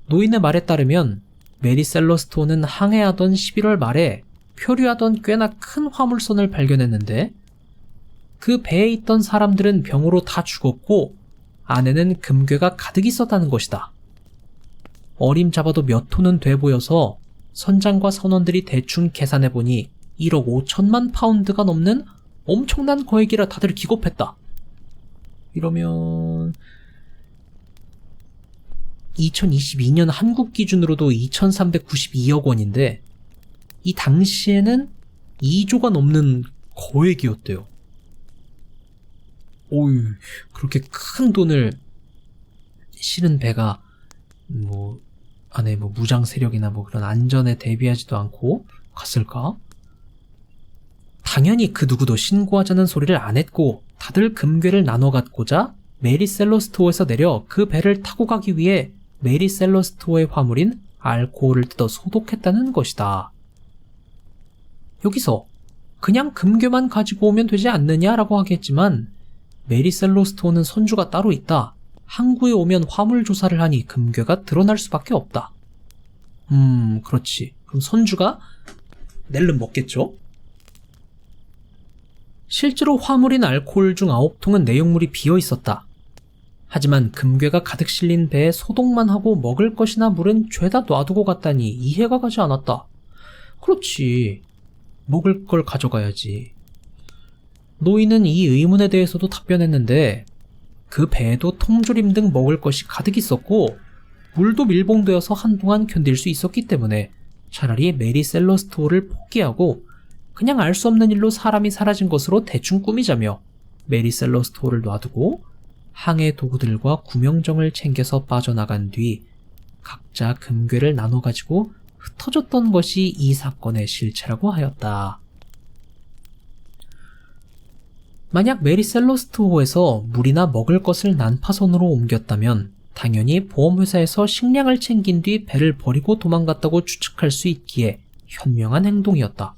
노인의 말에 따르면 메리 셀러스트호는 항해하던 11월 말에 표류하던 꽤나 큰 화물선을 발견했는데 그 배에 있던 사람들은 병으로 다 죽었고 안에는 금괴가 가득 있었다는 것이다. 어림잡아도 몇 톤은 돼 보여서 선장과 선원들이 대충 계산해보니 1억 5천만 파운드가 넘는 엄청난 거액이라 다들 기겁했다. 이러면 2022년 한국 기준으로도 2392억 원인데 이 당시에는 2조가 넘는 거액이었대요. 오이, 그렇게 큰 돈을 실은 배가 안에 무장 세력이나 그런 안전에 대비하지도 않고 갔을까? 당연히 그 누구도 신고하자는 소리를 안 했고 다들 금괴를 나눠 갖고자 메리 셀러스트호에서 내려 그 배를 타고 가기 위해 메리 셀러스트호의 화물인 알코올을 뜯어 소독했다는 것이다. 여기서 그냥 금괴만 가지고 오면 되지 않느냐라고 하겠지만 메리 셀러스트호는 선주가 따로 있다. 항구에 오면 화물 조사를 하니 금괴가 드러날 수밖에 없다. 그렇지. 그럼 선주가 낼름 먹겠죠? 실제로 화물인 알코올 중 9통은 내용물이 비어 있었다. 하지만 금괴가 가득 실린 배에 소독만 하고 먹을 것이나 물은 죄다 놔두고 갔다니 이해가 가지 않았다. 그렇지. 먹을 걸 가져가야지. 노인은 이 의문에 대해서도 답변했는데 그 배에도 통조림 등 먹을 것이 가득 있었고 물도 밀봉되어서 한동안 견딜 수 있었기 때문에 차라리 메리 셀러스토어를 포기하고 그냥 알 수 없는 일로 사람이 사라진 것으로 대충 꾸미자며 메리 셀러스토어를 놔두고 항해 도구들과 구명정을 챙겨서 빠져나간 뒤 각자 금괴를 나눠 가지고 흩어졌던 것이 이 사건의 실체라고 하였다. 만약 메리 셀러스토어에서 물이나 먹을 것을 난파선으로 옮겼다면 당연히 보험회사에서 식량을 챙긴 뒤 배를 버리고 도망갔다고 추측할 수 있기에 현명한 행동이었다.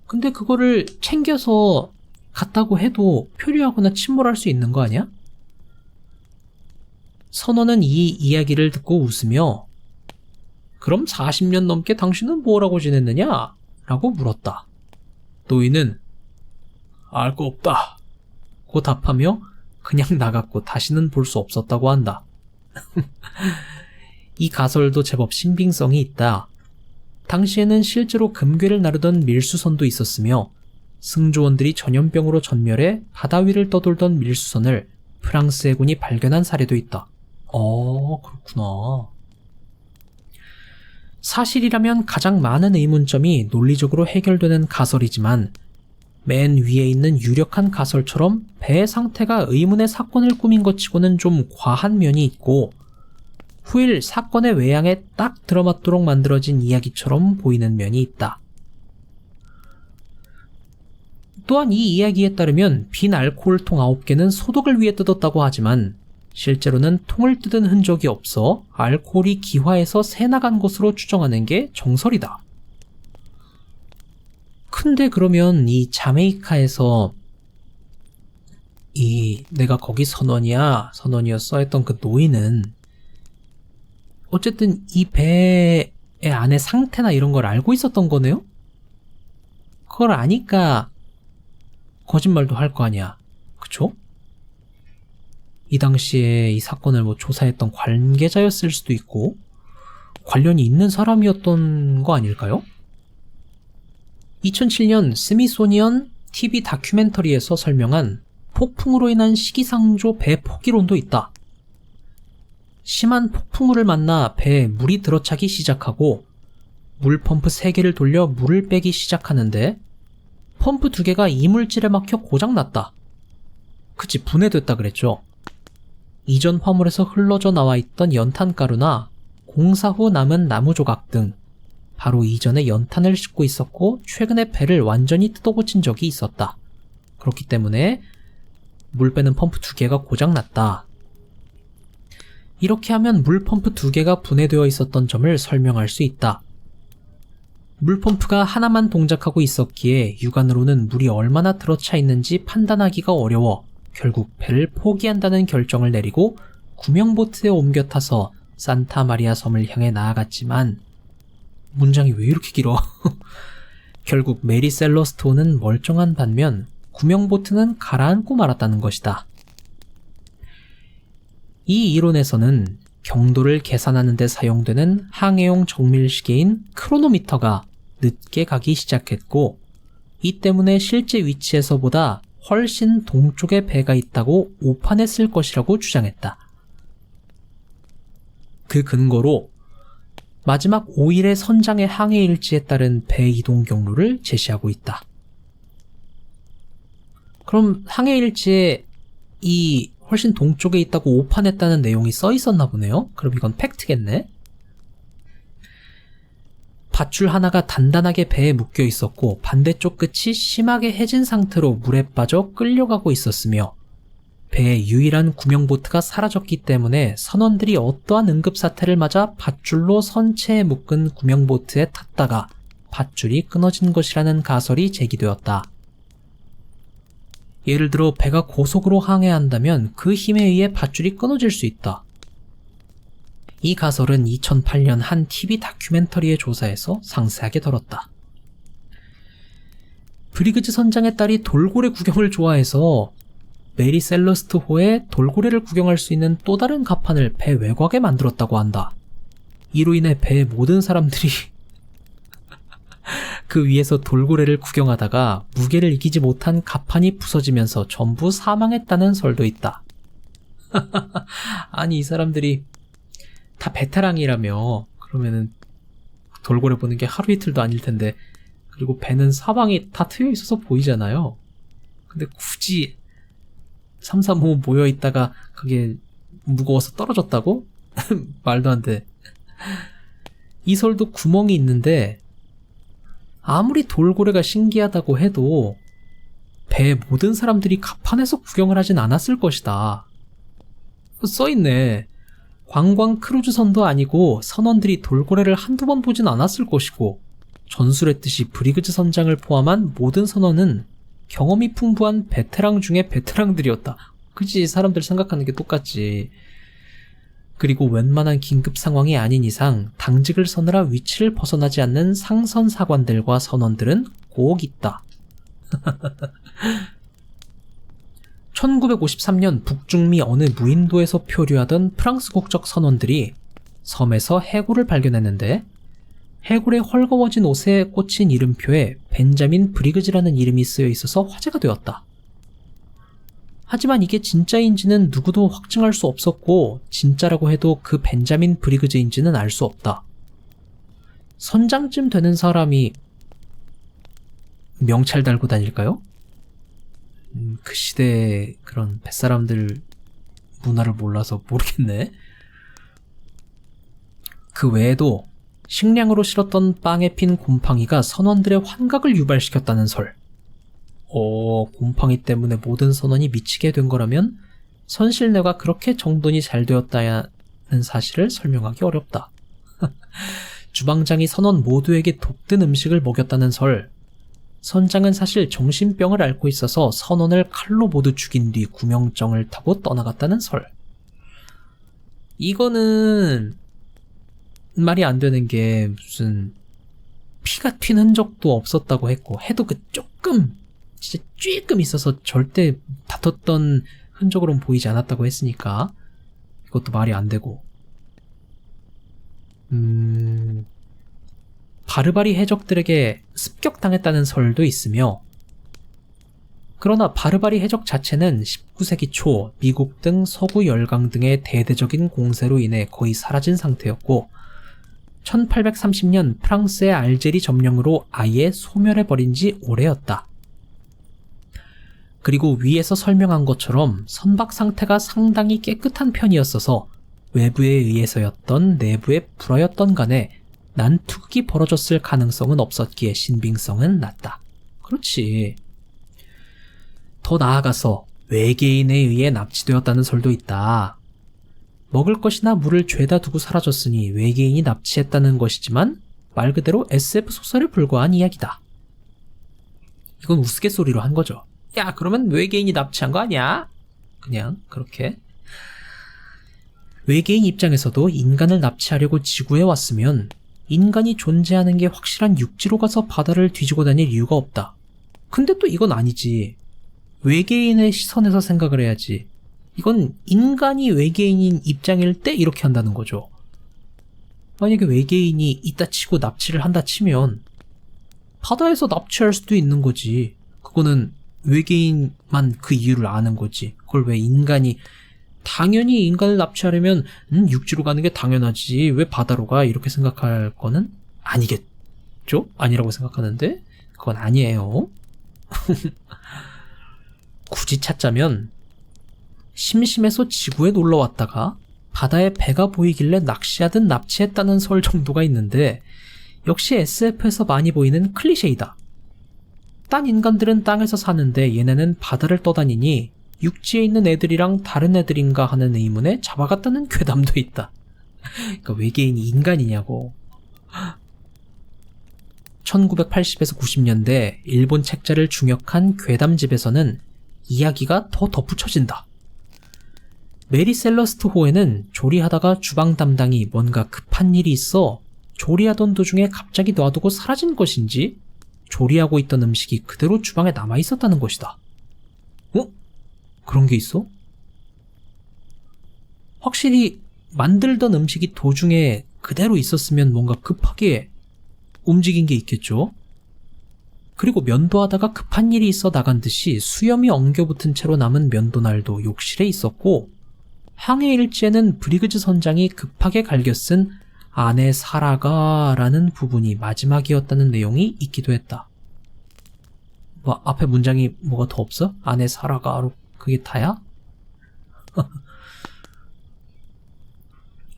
근데 그거를 챙겨서 갔다고 해도 표류하거나 침몰할 수 있는 거 아니야? 선원은 이 이야기를 듣고 웃으며 그럼 40년 넘게 당신은 뭐라고 지냈느냐? 라고 물었다. 노인은 알 거 없다 고 답하며 그냥 나갔고 다시는 볼 수 없었다고 한다. 이 가설도 제법 신빙성이 있다. 당시에는 실제로 금괴를 나르던 밀수선도 있었으며 승조원들이 전염병으로 전멸해 바다 위를 떠돌던 밀수선을 프랑스 해군이 발견한 사례도 있다. 그렇구나. 사실이라면 가장 많은 의문점이 논리적으로 해결되는 가설이지만 맨 위에 있는 유력한 가설처럼 배의 상태가 의문의 사건을 꾸민 것 치고는 좀 과한 면이 있고 후일 사건의 외양에 딱 들어맞도록 만들어진 이야기처럼 보이는 면이 있다. 또한 이 이야기에 따르면 빈 알코올통 9개는 소독을 위해 뜯었다고 하지만 실제로는 통을 뜯은 흔적이 없어 알코올이 기화해서 새나간 것으로 추정하는 게 정설이다. 근데 그러면 이 자메이카에서 내가 거기 선원이었어 했던 그 노인은 어쨌든 이 배의 안의 상태나 이런 걸 알고 있었던 거네요? 그걸 아니까 거짓말도 할 거 아니야. 그쵸? 이 당시에 이 사건을 조사했던 관계자였을 수도 있고 관련이 있는 사람이었던 거 아닐까요? 2007년 스미소니언 TV 다큐멘터리에서 설명한 폭풍으로 인한 시기상조 배 포기론도 있다. 심한 폭풍우를 만나 배에 물이 들어차기 시작하고 물펌프 3개를 돌려 물을 빼기 시작하는데 펌프 2개가 이물질에 막혀 고장났다. 그치, 분해됐다 그랬죠. 이전 화물에서 흘러져 나와 있던 연탄가루나 공사 후 남은 나무 조각 등 바로 이전에 연탄을 싣고 있었고 최근에 배를 완전히 뜯어고친 적이 있었다. 그렇기 때문에 물 빼는 펌프 2개가 고장났다. 이렇게 하면 물펌프 2개가 분해되어 있었던 점을 설명할 수 있다. 물펌프가 하나만 동작하고 있었기에 육안으로는 물이 얼마나 들어차 있는지 판단하기가 어려워 결국 배를 포기한다는 결정을 내리고 구명보트에 옮겨 타서 산타마리아 섬을 향해 나아갔지만 문장이 왜 이렇게 길어? 결국 메리 셀러스토어는 멀쩡한 반면 구명보트는 가라앉고 말았다는 것이다. 이 이론에서는 경도를 계산하는 데 사용되는 항해용 정밀시계인 크로노미터가 늦게 가기 시작했고 이 때문에 실제 위치에서보다 훨씬 동쪽에 배가 있다고 오판했을 것이라고 주장했다. 그 근거로 마지막 5일의 선장의 항해 일지에 따른 배 이동 경로를 제시하고 있다. 그럼 항해 일지에 이 훨씬 동쪽에 있다고 오판했다는 내용이 써 있었나 보네요. 그럼 이건 팩트겠네. 밧줄 하나가 단단하게 배에 묶여 있었고 반대쪽 끝이 심하게 해진 상태로 물에 빠져 끌려가고 있었으며 배의 유일한 구명보트가 사라졌기 때문에 선원들이 어떠한 응급사태를 맞아 밧줄로 선체에 묶은 구명보트에 탔다가 밧줄이 끊어진 것이라는 가설이 제기되었다. 예를 들어 배가 고속으로 항해한다면 그 힘에 의해 밧줄이 끊어질 수 있다. 이 가설은 2008년 한 TV 다큐멘터리의 조사에서 상세하게 다뤘다. 브리그즈 선장의 딸이 돌고래 구경을 좋아해서 메리 셀러스트 호에 돌고래를 구경할 수 있는 또 다른 갑판을 배 외곽에 만들었다고 한다. 이로 인해 배의 모든 사람들이 그 위에서 돌고래를 구경하다가 무게를 이기지 못한 갑판이 부서지면서 전부 사망했다는 설도 있다. 아니, 이 사람들이 다 베테랑이라며. 그러면은 돌고래 보는 게 하루 이틀도 아닐 텐데. 그리고 배는 사방이 다 트여 있어서 보이잖아요. 근데 굳이 3, 4, 5 모여 있다가 그게 무거워서 떨어졌다고? 말도 안 돼. 이 설도 구멍이 있는데 아무리 돌고래가 신기하다고 해도 배의 모든 사람들이 갑판에서 구경을 하진 않았을 것이다. 써있네. 관광 크루즈선도 아니고 선원들이 돌고래를 한두 번 보진 않았을 것이고, 전술했듯이 브리그즈 선장을 포함한 모든 선원은 경험이 풍부한 베테랑 중에 베테랑들이었다. 그치, 사람들 생각하는 게 똑같지. 그리고 웬만한 긴급 상황이 아닌 이상 당직을 서느라 위치를 벗어나지 않는 상선 사관들과 선원들은 꼭 있다. 1953년 북중미 어느 무인도에서 표류하던 프랑스 국적 선원들이 섬에서 해골을 발견했는데, 해골의 헐거워진 옷에 꽂힌 이름표에 벤자민 브리그즈라는 이름이 쓰여 있어서 화제가 되었다. 하지만 이게 진짜인지는 누구도 확증할 수 없었고, 진짜라고 해도 그 벤자민 브리그즈인지는 알 수 없다. 선장쯤 되는 사람이 명찰 달고 다닐까요? 그 시대의 그런 뱃사람들 문화를 몰라서 모르겠네. 그 외에도 식량으로 실었던 빵에 핀 곰팡이가 선원들의 환각을 유발시켰다는 설. 곰팡이 때문에 모든 선원이 미치게 된 거라면 선실내가 그렇게 정돈이 잘 되었다는 사실을 설명하기 어렵다. 주방장이 선원 모두에게 독든 음식을 먹였다는 설. 선장은 사실 정신병을 앓고 있어서 선원을 칼로 모두 죽인 뒤 구명정을 타고 떠나갔다는 설. 이거는 말이 안 되는 게, 무슨 피가 튄 흔적도 없었다고 했고, 해도 그 조금, 진짜 쬐끔 있어서 절대 다퉜던 흔적으로는 보이지 않았다고 했으니까 이것도 말이 안 되고, 바르바리 해적들에게 습격당했다는 설도 있으며, 그러나 바르바리 해적 자체는 19세기 초 미국 등 서구 열강 등의 대대적인 공세로 인해 거의 사라진 상태였고, 1830년 프랑스의 알제리 점령으로 아예 소멸해버린 지 오래였다. 그리고 위에서 설명한 것처럼 선박 상태가 상당히 깨끗한 편이었어서 외부에 의해서였던 내부에 불화였던 간에 난투극이 벌어졌을 가능성은 없었기에 신빙성은 낮다. 그렇지. 더 나아가서 외계인에 의해 납치되었다는 설도 있다. 먹을 것이나 물을 죄다 두고 사라졌으니 외계인이 납치했다는 것이지만 말 그대로 SF 소설에 불과한 이야기다. 이건 우스갯소리로 한 거죠. 야, 그러면 외계인이 납치한 거 아니야? 그냥 그렇게. 외계인 입장에서도 인간을 납치하려고 지구에 왔으면 인간이 존재하는 게 확실한 육지로 가서 바다를 뒤지고 다닐 이유가 없다. 근데 또 이건 아니지. 외계인의 시선에서 생각을 해야지. 이건 인간이 외계인인 입장일 때 이렇게 한다는 거죠. 만약에 외계인이 있다 치고 납치를 한다 치면 바다에서 납치할 수도 있는 거지. 그거는 외계인만 그 이유를 아는 거지. 그걸 왜 인간이, 당연히 인간을 납치하려면 육지로 가는 게 당연하지, 왜 바다로 가, 이렇게 생각할 거는 아니겠죠? 아니라고 생각하는데 그건 아니에요. 굳이 찾자면 심심해서 지구에 놀러 왔다가 바다에 배가 보이길래 낚시하듯 납치했다는 설 정도가 있는데, 역시 SF에서 많이 보이는 클리셰이다. 딴 인간들은 땅에서 사는데 얘네는 바다를 떠다니니 육지에 있는 애들이랑 다른 애들인가 하는 의문에 잡아갔다는 괴담도 있다. 그러니까 외계인이 인간이냐고. 1980에서 90년대 일본 책자를 중역한 괴담집에서는 이야기가 더 덧붙여진다. 메리 셀러스트 호에는 조리하다가 주방 담당이 뭔가 급한 일이 있어 조리하던 도중에 갑자기 놔두고 사라진 것인지, 조리하고 있던 음식이 그대로 주방에 남아 있었다는 것이다. 그런 게 있어? 확실히 만들던 음식이 도중에 그대로 있었으면 뭔가 급하게 움직인 게 있겠죠? 그리고 면도하다가 급한 일이 있어 나간 듯이 수염이 엉겨붙은 채로 남은 면도날도 욕실에 있었고, 항해 일지에는 브리그즈 선장이 급하게 갈겨 쓴 안에 사라가 라는 부분이 마지막이었다는 내용이 있기도 했다. 뭐 앞에 문장이 뭐가 더 없어? 안에 사라가 그게 다야?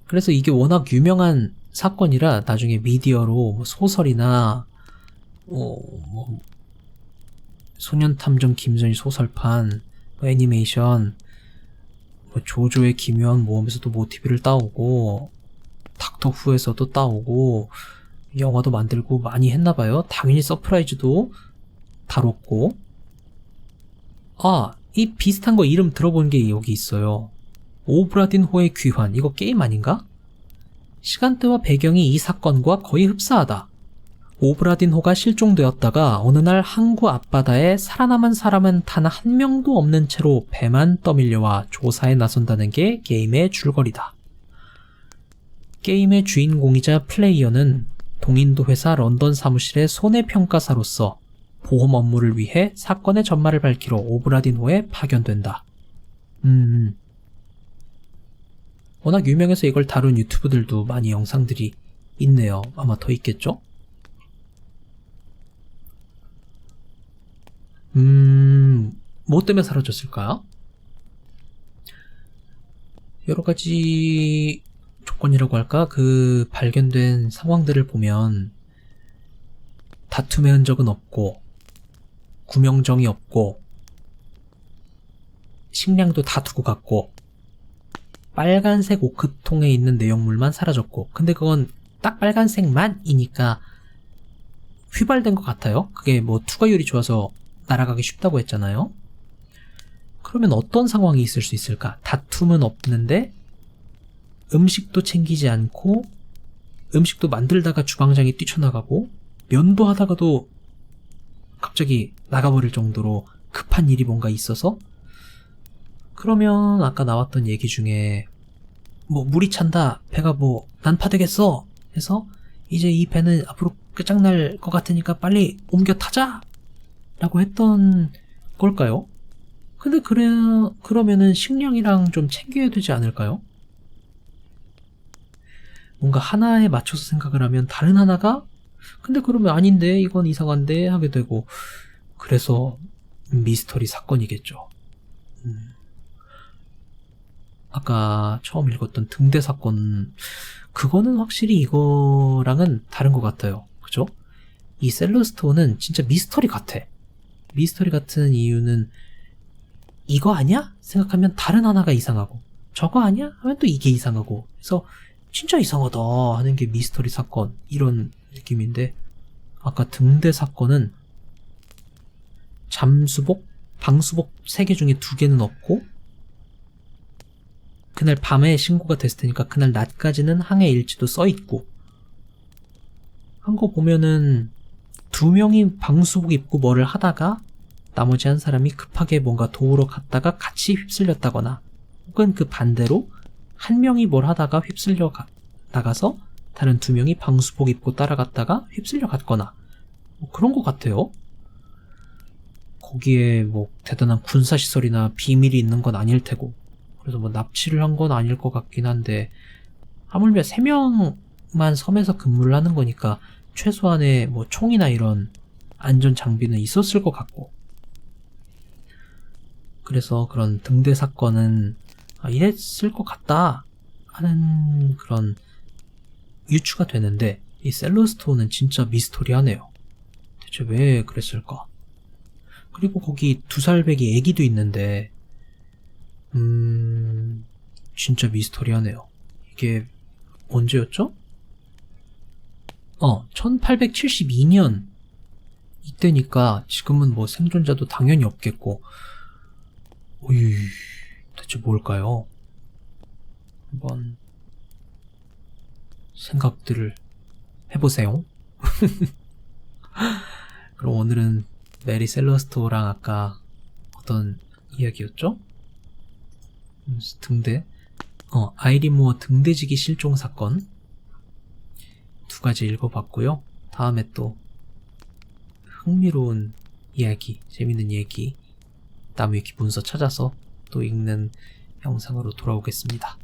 그래서 이게 워낙 유명한 사건이라 나중에 미디어로 소설이나 소년탐정 김선희 소설판, 애니메이션, 조조의 기묘한 모험에서도 모티브를 따오고, 닥터 후에서도 따오고, 영화도 만들고 많이 했나봐요. 당연히 서프라이즈도 다뤘고. 이 비슷한 거 이름 들어본 게 여기 있어요. 오브라딘호의 귀환. 이거 게임 아닌가? 시간대와 배경이 이 사건과 거의 흡사하다. 오브라딘호가 실종되었다가 어느 날 항구 앞바다에 살아남은 사람은 단 한 명도 없는 채로 배만 떠밀려와 조사에 나선다는 게 게임의 줄거리다. 게임의 주인공이자 플레이어는 동인도 회사 런던 사무실의 손해평가사로서 보험 업무를 위해 사건의 전말을 밝히러 오브라딘호에 파견된다. 워낙 유명해서 이걸 다룬 유튜브들도 많이 영상들이 있네요. 아마 더 있겠죠? 뭐 때문에 사라졌을까요? 여러 가지 조건이라고 할까? 그 발견된 상황들을 보면 다툼의 흔적은 없고, 구명정이 없고, 식량도 다 두고 갔고, 빨간색 오크통에 있는 내용물만 사라졌고, 근데 그건 딱 빨간색만이니까 휘발된 것 같아요. 그게 뭐 투과율이 좋아서 날아가기 쉽다고 했잖아요. 그러면 어떤 상황이 있을 수 있을까? 다툼은 없는데 음식도 챙기지 않고, 음식도 만들다가 주방장이 뛰쳐나가고, 면도 하다가도 갑자기 나가버릴 정도로 급한 일이 뭔가 있어서, 그러면 아까 나왔던 얘기 중에 뭐 물이 찬다, 배가 뭐 난파되겠어 해서 이제 이 배는 앞으로 끝장날 것 같으니까 빨리 옮겨 타자 라고 했던 걸까요? 근데 그러면은 식량이랑 좀 챙겨야 되지 않을까요? 뭔가 하나에 맞춰서 생각을 하면 다른 하나가 근데 그러면 아닌데 이건 이상한데 하게 되고, 그래서 미스터리 사건이겠죠. 아까 처음 읽었던 등대 사건, 그거는 확실히 이거랑은 다른 것 같아요. 그죠? 이 셀러스톤은 진짜 미스터리 같아. 미스터리 같은 이유는 이거 아니야? 생각하면 다른 하나가 이상하고, 저거 아니야? 하면 또 이게 이상하고, 그래서 진짜 이상하다 하는 게 미스터리 사건, 이런 느낌인데, 아까 등대 사건은 잠수복, 방수복 3개 중에 2개는 없고, 그날 밤에 신고가 됐을 테니까 그날 낮까지는 항해 일지도 써있고, 한 거 보면은 2명이 방수복 입고 뭐를 하다가 나머지 한 사람이 급하게 뭔가 도우러 갔다가 같이 휩쓸렸다거나, 혹은 그 반대로 한 명이 뭘 하다가 휩쓸려 나가서 다른 2명이 방수복 입고 따라갔다가 휩쓸려 갔거나, 뭐 그런 것 같아요. 거기에 뭐 대단한 군사시설이나 비밀이 있는 건 아닐 테고, 그래서 뭐 납치를 한 건 아닐 것 같긴 한데, 하물며 3명만 섬에서 근무를 하는 거니까 최소한의 뭐 총이나 이런 안전 장비는 있었을 것 같고, 그래서 그런 등대 사건은 이랬을 것 같다 하는 그런 유추가 되는데, 이 셀러스톤은 진짜 미스터리하네요. 대체 왜 그랬을까? 그리고 거기 2살배기 애기도 있는데, 진짜 미스터리하네요. 이게 언제였죠? 1872년 이때니까 지금은 뭐 생존자도 당연히 없겠고, 어이, 대체 뭘까요? 한번 생각들을 해보세요. 그럼 오늘은 메리 셀러스토랑 아까 어떤 이야기였죠? 등대? 아이린 모어 등대지기 실종 사건 두 가지 읽어봤고요. 다음에 또 흥미로운 이야기, 재밌는 얘기 나무위키 문서 찾아서 또 읽는 영상으로 돌아오겠습니다.